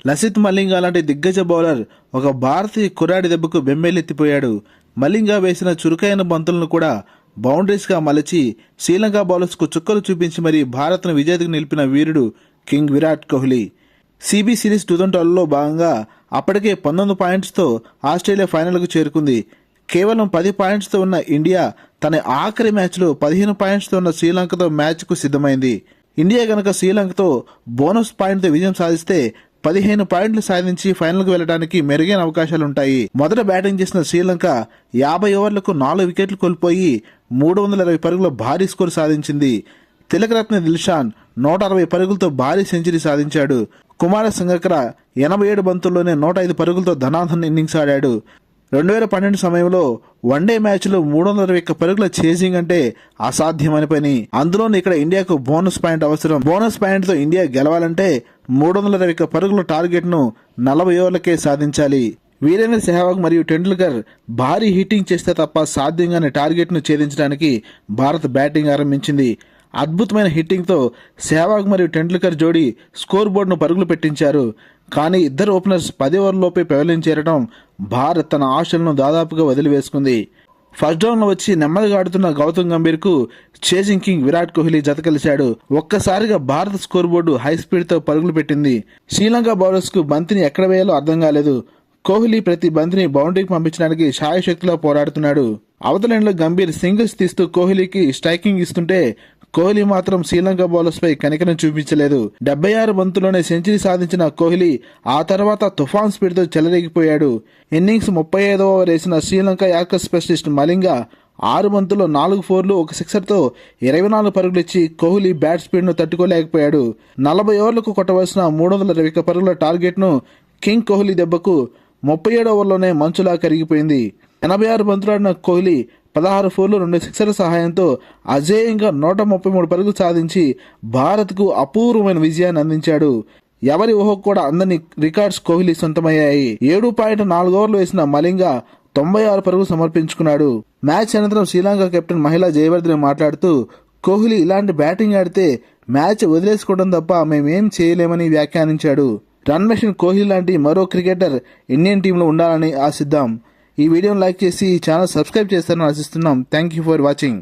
లసిత్ మలింగా లాంటి దిగ్గజ బౌలర్ ఒక భారతీయ కుర్రాడి దెబ్బకు బెంబేలెత్తిపోయాడు. మలింగా వేసిన చురుకైన బంతులను కూడా బౌండరీస్గా మలచి శ్రీలంక బౌలర్స్కు చుక్కలు చూపించి మరీ భారత్ను విజేతకు నిలిపిన వీరుడు king Virat Kohli. CB series 2012లో భాగంగా అప్పటికే 19 పాయింట్స్తో ఆస్ట్రేలియా ఫైనల్కు చేరుకుంది. కేవలం 10 పాయింట్స్తో ఉన్న ఇండియా తన ఆఖరి మ్యాచ్లో 15 పాయింట్స్తో ఉన్న శ్రీలంకతో మ్యాచ్కు సిద్ధమైంది. ఇండియా గనక శ్రీలంకతో బోనస్ పాయింట్తో విజయం సాధిస్తే 15 పాయింట్లు సాధించి ఫైనల్కు వెళ్లడానికి మెరుగైన అవకాశాలుంటాయి. మొదట బ్యాటింగ్ చేసిన శ్రీలంక 50 ఓవర్లకు 4 వికెట్లు కోల్పోయి 320 పరుగుల భారీ స్కోరు సాధించింది. తిలకరత్న దిల్షాన్ 160 పరుగులతో భారీ సెంచరీ సాధించాడు. కుమార సంగక్కర 87 బంతుల్లోనే 105 పరుగులతో ధనాధన్ ఇన్నింగ్స్ ఆడాడు. 2012 సమయంలో వన్డే మ్యాచ్లో 321 పరుగుల చేజింగ్ అంటే అసాధ్యమైన పని. అందులోనూ ఇక్కడ ఇండియాకు బోనస్ పాయింట్ అవసరం. బోనస్ పాయింట్తో ఇండియా గెలవాలంటే 321 పరుగుల టార్గెట్ను 40 ఓవర్లకే సాధించాలి. వీరేంద్ర సెహ్వాగ్ మరియు టెండూల్కర్ భారీ హిట్టింగ్ చేస్తే తప్ప సాధ్యంగానే టార్గెట్ను ఛేదించడానికి భారత్ బ్యాటింగ్ ఆరంభించింది. అద్భుతమైన హిట్టింగ్తో సెహ్వాగ్ మరియు టెండూల్కర్ జోడీ స్కోర్ బోర్డును పరుగులు పెట్టించారు. కానీ ఇద్దరు ఓపెనర్స్ 10 ఓవర్లలోపే పెవలియన్ చేరడం భారత్ తన ఆశలను దాదాపుగా వదిలివేసుకుంది. ఫస్ట్ డౌన్లో వచ్చి నెమ్మదిగా ఆడుతున్న గౌతమ్ గంభీర్కు చేజింగ్ కింగ్ విరాట్ కోహ్లీ జత కలిశాడు. ఒక్కసారిగా భారత స్కోర్ బోర్డు హై స్పీడ్తో పరుగులు పెట్టింది. శ్రీలంక బౌలర్స్కు బంతిని ఎక్కడ వేయాలో అర్థం కాలేదు. కోహ్లీ ప్రతి బంతిని బౌండరీకి పంపించడానికి శాయశక్తిలో పోరాడుతున్నాడు. అవతల ఎండ్లో గంభీర్ సింగిల్స్ తీస్తూ కోహ్లీకి స్ట్రైకింగ్ ఇస్తుంటే కోహ్లీ మాత్రం శ్రీలంక బౌలర్స్ పై కనికరం చూపించలేదు. 76 బంతుల్లోనే సెంచరీ సాధించిన కోహ్లీ ఆ తర్వాత తుఫాన్ స్పీడ్తో చెలరేగిపోయాడు. ఇన్నింగ్స్ 35వ ఓవర్ వేసిన శ్రీలంక యార్కర్ స్పెషలిస్ట్ మలింగా 6 బంతుల్లో 4 ఫోర్లు 1 సిక్సర్తో 24 పరుగులు ఇచ్చి కోహ్లీ బ్యాట్ స్పీడ్ను తట్టుకోలేకపోయాడు. 40 ఓవర్లకు కొట్టవలసిన 321 పరుగుల టార్గెట్ను కింగ్ కోహ్లీ దెబ్బకు 37 ఓవర్లోనే మంచులా కరిగిపోయింది. 86 బంతులాడిన కోహ్లీ 16 ఫోర్లు 2 సిక్సర్ల సహాయంతో అజేయంగా 133 పరుగులు సాధించి భారత్కు అపూర్వమైన విజయాన్ని అందించాడు. ఎవరి ఊహకు కూడా అందని రికార్డ్స్ కోహ్లీ సొంతమయ్యాయి. 7.4 ఓవర్లు వేసిన మలింగా 96 పరుగులు సమర్పించుకున్నాడు. మ్యాచ్ అనంతరం శ్రీలంక కెప్టెన్ మహిళా జయవర్ధనే మాట్లాడుతూ కోహ్లీ ఇలాంటి బ్యాటింగ్ ఆడితే మ్యాచ్ వదిలేసుకోవడం తప్ప మేమేం చేయలేమని వ్యాఖ్యానించాడు. రన్ మెషిన్ కోహ్లీ లాంటి మరో క్రికెటర్ ఇండియన్ టీంలో ఉండాలని ఆశిద్దాం. ఈ వీడియోను లైక్ చేసి ఈ ఛానల్ సబ్స్క్రైబ్ చేస్తారని ఆశిస్తున్నాం. Thank you for watching.